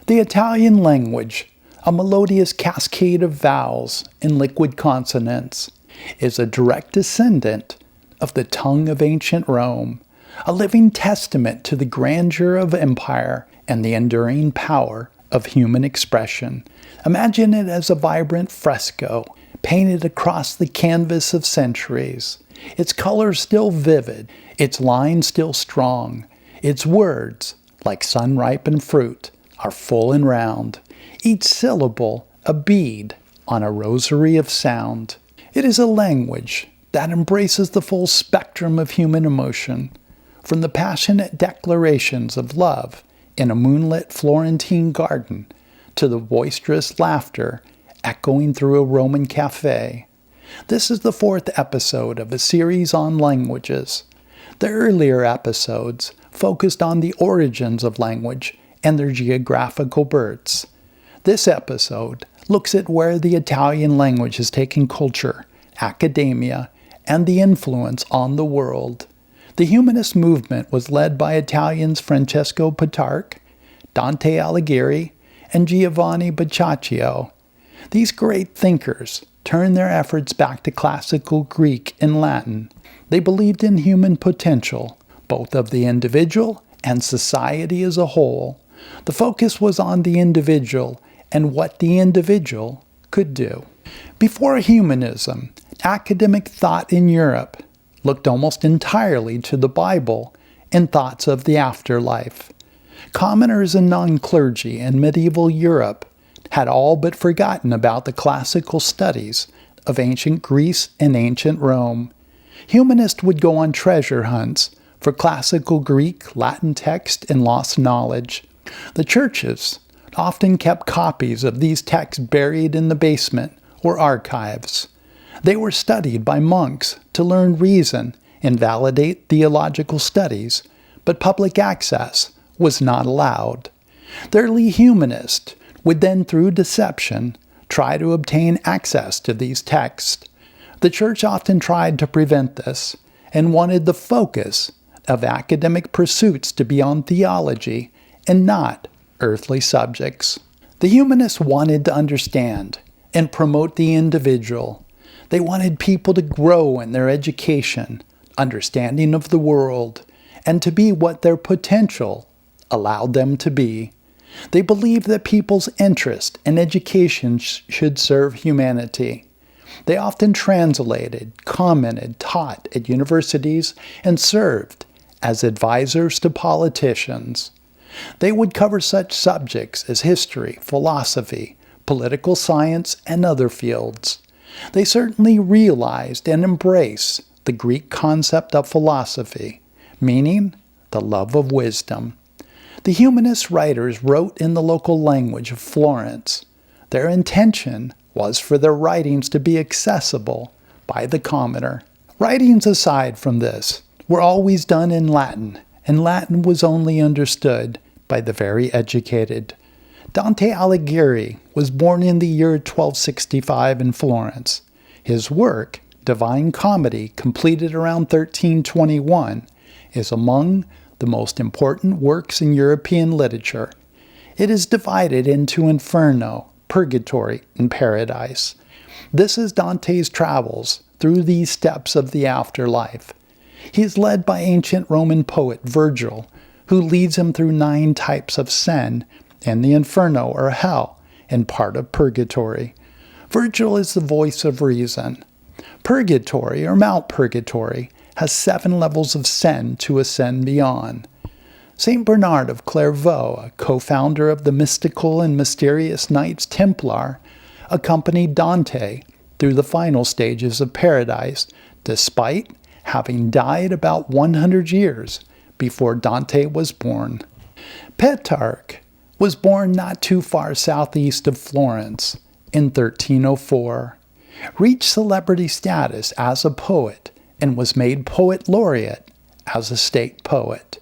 The Italian language, a melodious cascade of vowels and liquid consonants, is a direct descendant of the tongue of ancient Rome, a living testament to the grandeur of empire and the enduring power of human expression. Imagine it as a vibrant fresco, painted across the canvas of centuries, its colors still vivid, its lines still strong, its words, like sun-ripened fruit, are full and round, each syllable a bead on a rosary of sound. It is a language that embraces the full spectrum of human emotion, from the passionate declarations of love in a moonlit Florentine garden to the boisterous laughter echoing through a Roman cafe. This is the 4th episode of a series on languages. The earlier episodes focused on the origins of language and their geographical births. This episode looks at where the Italian language has taken culture, academia, and the influence on the world. The Humanist Movement was led by Italians Francesco Petrarch, Dante Alighieri, and Giavanni Boccaccio. These great thinkers turned their efforts back to classical Greek and Latin. They believed in human potential, both of the individual and society as a whole. The focus was on the individual and what the individual could do. Before humanism, academic thought in Europe looked almost entirely to the Bible and thoughts of the afterlife. Commoners and non-clergy in medieval Europe had all but forgotten about the classical studies of ancient Greece and ancient Rome. Humanists would go on treasure hunts for classical Greek, Latin text, and lost knowledge. The churches often kept copies of these texts buried in the basement or archives. They were studied by monks to learn reason and validate theological studies, but public access was not allowed. The early humanists would then, through deception, try to obtain access to these texts. The church often tried to prevent this and wanted the focus of academic pursuits to be on theology and not earthly subjects. The humanists wanted to understand and promote the individual. They wanted people to grow in their education, understanding of the world, and to be what their potential allowed them to be. They believed that people's interest and education should serve humanity. They often translated, commented, taught at universities, and served as advisors to politicians. They would cover such subjects as history, philosophy, political science, and other fields. They certainly realized and embraced the Greek concept of philosophy, meaning the love of wisdom. The humanist writers wrote in the local language of Florence. Their intention was for their writings to be accessible by the commoner. Writings aside from this were always done in Latin, and Latin was only understood by the very educated. Dante Alighieri was born in the year 1265 in Florence. His work, Divine Comedy, completed around 1321, is among the most important works in European literature. It is divided into Inferno, Purgatory, and Paradise. This is Dante's travels through these steps of the afterlife. He is led by ancient Roman poet Virgil, who leads him through 9 types of sin and the Inferno or hell and part of Purgatory. Virgil is the voice of reason. Purgatory or Mount Purgatory has 7 levels of sin to ascend beyond. St. Bernard of Clairvaux, a co-founder of the mystical and mysterious Knights Templar, accompanied Dante through the final stages of paradise, despite having died about 100 years before Dante was born. Petrarch was born not too far southeast of Florence in 1304, reached celebrity status as a poet, and was made poet laureate as a state poet.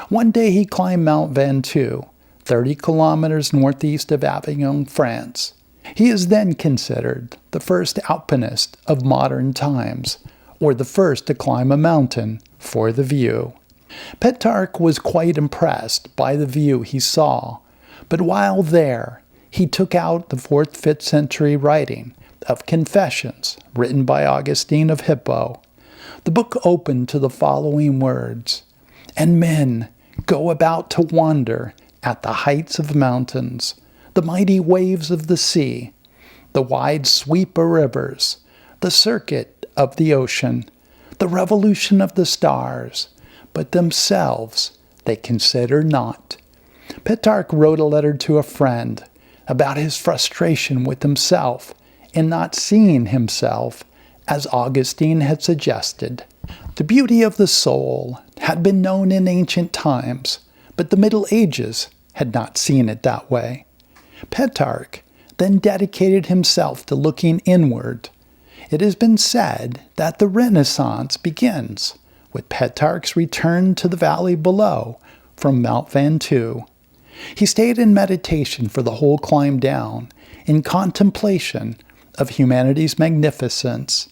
One day he climbed Mount Ventoux, 30 kilometers northeast of Avignon, France. He is then considered the first alpinist of modern times, or the first to climb a mountain for the view. Petrarch was quite impressed by the view he saw, But while there, he took out the 4th, 5th century writing of Confessions, written by Augustine of Hippo. The book opened to the following words, "And men go about to wander at the heights of mountains, the mighty waves of the sea, the wide sweep of rivers, the circuit of the ocean, the revolution of the stars, but themselves they consider not." Petrarch wrote a letter to a friend about his frustration with himself in not seeing himself as Augustine had suggested. The beauty of the soul had been known in ancient times, but the Middle Ages had not seen it that way. Petrarch then dedicated himself to looking inward. It has been said that the Renaissance begins with Petrarch's return to the valley below from Mount Ventoux. He stayed in meditation for the whole climb down, in contemplation of humanity's magnificence.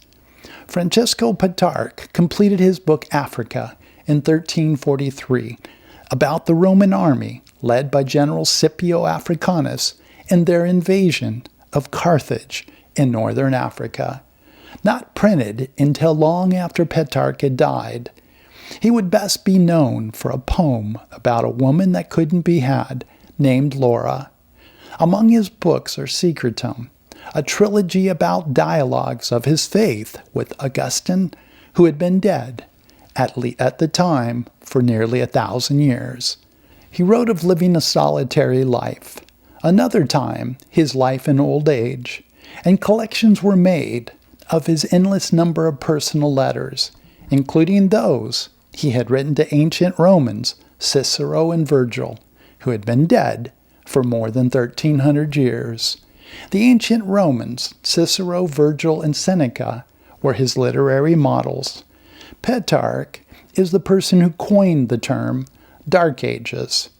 Francesco Petrarch completed his book Africa in 1343, about the Roman army led by General Scipio Africanus and their invasion of Carthage in northern Africa. Not printed until long after Petrarch had died, he would best be known for a poem about a woman that couldn't be had, named Laura. Among his books are Secretum, a trilogy about dialogues of his faith with Augustine, who had been dead, at the time, for nearly 1,000 years. He wrote of living a solitary life, another time his life in old age, and collections were made of his endless number of personal letters, including those he had written to ancient Romans, Cicero and Virgil, who had been dead for more than 1,300 years. The ancient Romans, Cicero, Virgil, and Seneca, were his literary models. Petrarch is the person who coined the term Dark Ages.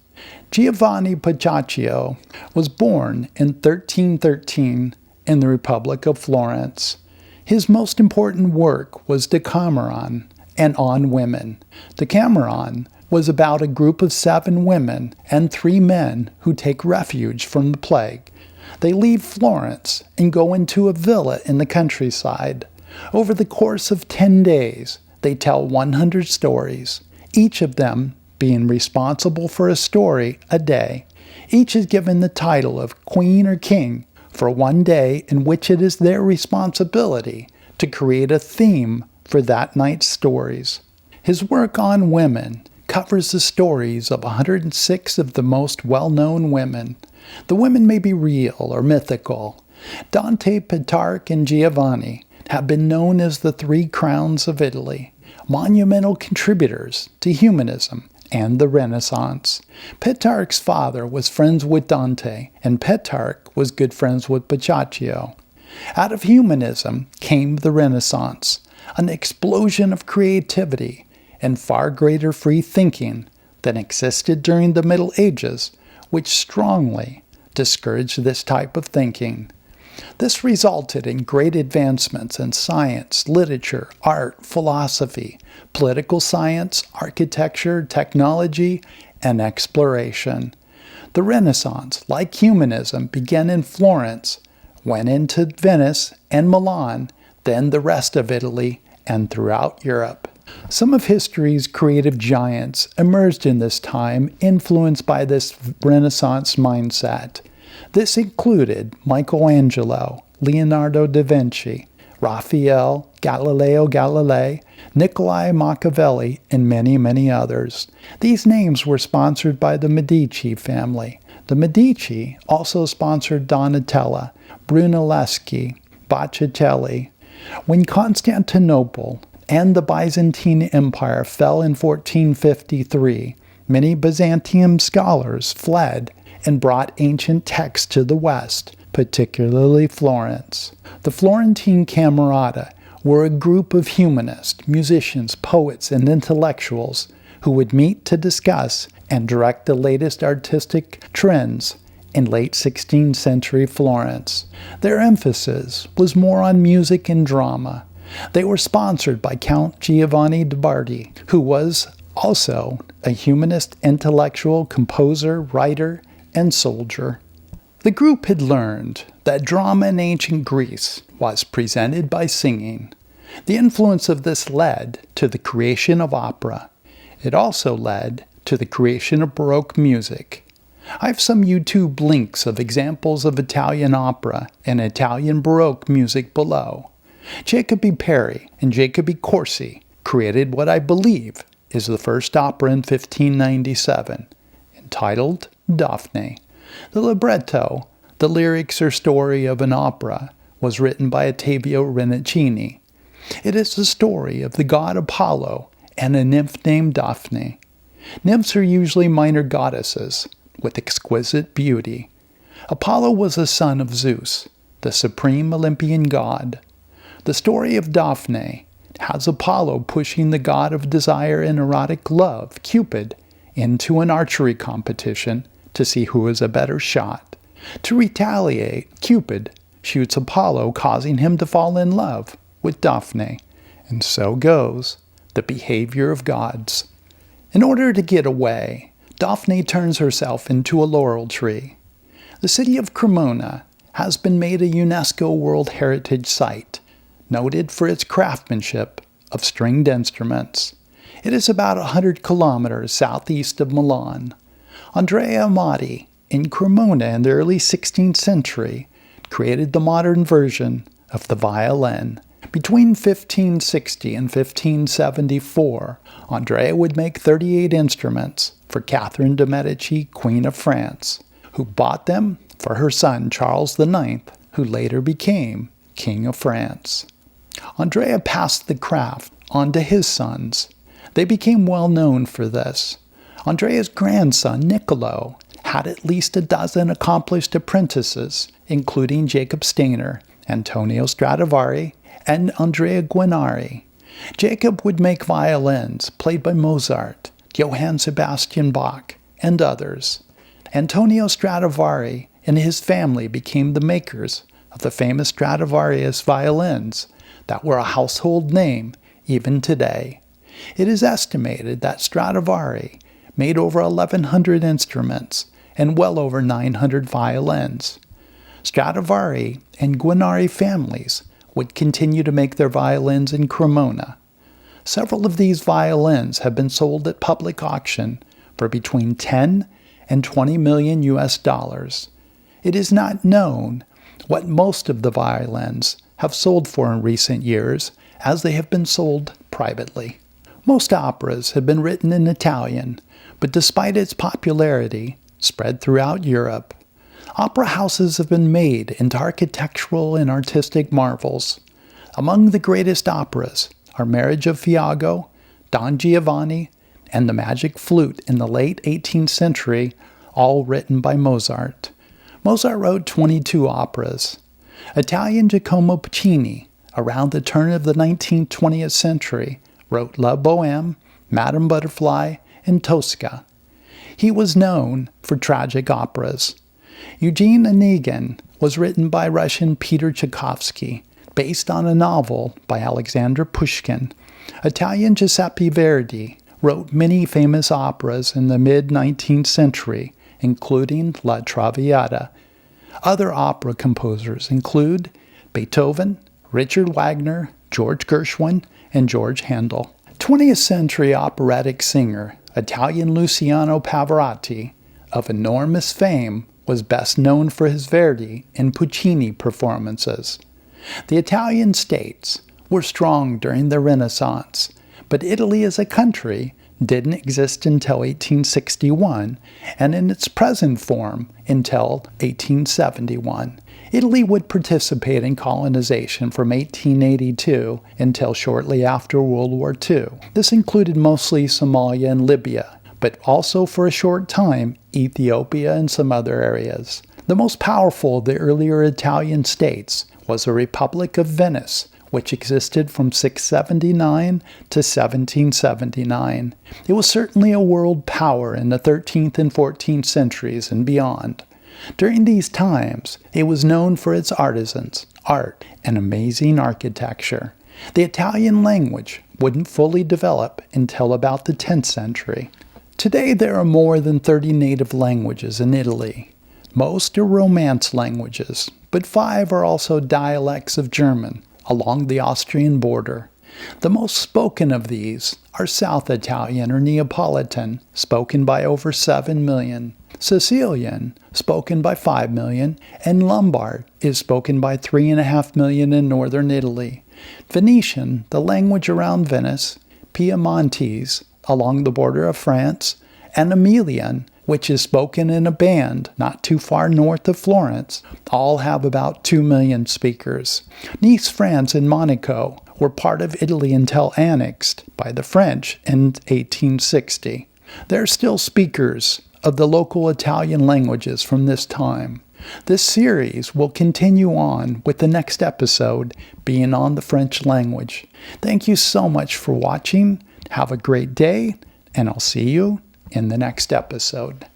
Giavanni Boccaccio was born in 1313 in the Republic of Florence. His most important work was Decameron and On Women. Decameron was about a group of 7 women and 3 men who take refuge from the plague. They leave Florence and go into a villa in the countryside. Over the course of 10 days, they tell 100 stories, each of them being responsible for a story a day. Each is given the title of queen or king for one day in which it is their responsibility to create a theme for that night's stories. His work on women covers the stories of 106 of the most well-known women. The women may be real or mythical. Dante, Petrarch, and Giavanni have been known as the 3 crowns of Italy, monumental contributors to humanism and the Renaissance. Petrarch's father was friends with Dante, and Petrarch was good friends with Boccaccio. Out of humanism came the Renaissance, an explosion of creativity and far greater free thinking than existed during the Middle Ages, which strongly discouraged this type of thinking. This resulted in great advancements in science, literature, art, philosophy, political science, architecture, technology, and exploration. The Renaissance, like humanism, began in Florence, went into Venice and Milan, then the rest of Italy, and throughout Europe. Some of history's creative giants emerged in this time, influenced by this Renaissance mindset. This included Michelangelo, Leonardo da Vinci, Raphael, Galileo Galilei, Niccolo Machiavelli, and many, many others. These names were sponsored by the Medici family. The Medici also sponsored Donatella, Brunelleschi, Botticelli. When Constantinople and the Byzantine Empire fell in 1453, many Byzantium scholars fled and brought ancient texts to the West, particularly Florence. The Florentine Camerata were a group of humanists, musicians, poets, and intellectuals who would meet to discuss and direct the latest artistic trends in late 16th century Florence. Their emphasis was more on music and drama. They were sponsored by Count Giovanni de' Bardi, who was also a humanist, intellectual, composer, writer, and soldier. The group had learned that drama in ancient Greece was presented by singing. The influence of this led to the creation of opera. It also led to the creation of Baroque music. I have some YouTube links of examples of Italian opera and Italian Baroque music below. Jacopo Peri and Jacopo Corsi created what I believe is the first opera in 1597, entitled Daphne. The libretto, the lyrics or story of an opera, was written by Ottavio Rinuccini. It is the story of the god Apollo and a nymph named Daphne. Nymphs are usually minor goddesses with exquisite beauty. Apollo was a son of Zeus, the supreme Olympian god. The story of Daphne has Apollo pushing the god of desire and erotic love, Cupid, into an archery competition to see who is a better shot. To retaliate, Cupid shoots Apollo, causing him to fall in love with Daphne, and so goes the behavior of gods. In order to get away, Daphne turns herself into a laurel tree. The city of Cremona has been made a UNESCO World Heritage Site, noted for its craftsmanship of stringed instruments. It is about 100 kilometers southeast of Milan. Andrea Amati, in Cremona in the early 16th century, created the modern version of the violin. Between 1560 and 1574, Andrea would make 38 instruments for Catherine de' Medici, Queen of France, who bought them for her son Charles IX, who later became King of France. Andrea passed the craft on to his sons. They became well known for this. Andrea's grandson, Niccolo, had at least a dozen accomplished apprentices, including Jacob Stainer, Antonio Stradivari, and Andrea Guarneri. Jacob would make violins played by Mozart, Johann Sebastian Bach, and others. Antonio Stradivari and his family became the makers of the famous Stradivarius violins that were a household name even today. It is estimated that Stradivari made over 1,100 instruments and well over 900 violins. Stradivari and Guarneri families would continue to make their violins in Cremona. Several of these violins have been sold at public auction for between 10 and 20 million US dollars. It is not known what most of the violins have sold for in recent years, as they have been sold privately. Most operas have been written in Italian, but despite its popularity, spread throughout Europe. Opera houses have been made into architectural and artistic marvels. Among the greatest operas are Marriage of Fiago, Don Giovanni, and The Magic Flute in the late 18th century, all written by Mozart. Mozart wrote 22 operas. Italian Giacomo Puccini, around the turn of the 19th-20th century, wrote La Boheme, Madame Butterfly, and Tosca. He was known for tragic operas. Eugene Onegin was written by Russian Peter Tchaikovsky, based on a novel by Alexander Pushkin. Italian Giuseppe Verdi wrote many famous operas in the mid-19th century, including La Traviata. Other opera composers include Beethoven, Richard Wagner, George Gershwin, and George Handel. 20th century operatic singer Italian Luciano Pavarotti, of enormous fame, was best known for his Verdi and Puccini performances. The Italian states were strong during the Renaissance, but Italy as a country didn't exist until 1861, and in its present form until 1871. Italy would participate in colonization from 1882 until shortly after World War II. This included mostly Somalia and Libya, but also for a short time Ethiopia and some other areas. The most powerful of the earlier Italian states was the Republic of Venice, which existed from 679 to 1779. It was certainly a world power in the 13th and 14th centuries and beyond. During these times, it was known for its artisans, art, and amazing architecture. The Italian language wouldn't fully develop until about the 10th century. Today there are more than 30 native languages in Italy. Most are Romance languages, but 5 are also dialects of German along the Austrian border. The most spoken of these are South Italian or Neapolitan, spoken by over 7 million, Sicilian, spoken by 5 million, and Lombard is spoken by 3.5 million in northern Italy. Venetian, the language around Venice, Piemontese, along the border of France, and Emilian, which is spoken in a band not too far north of Florence, all have about 2 million speakers. Nice, France, and Monaco were part of Italy until annexed by the French in 1860. There are still speakers of the local Italian languages from this time. This series will continue on with the next episode being on the French language. Thank you so much for watching. Have a great day, and I'll see you in the next episode.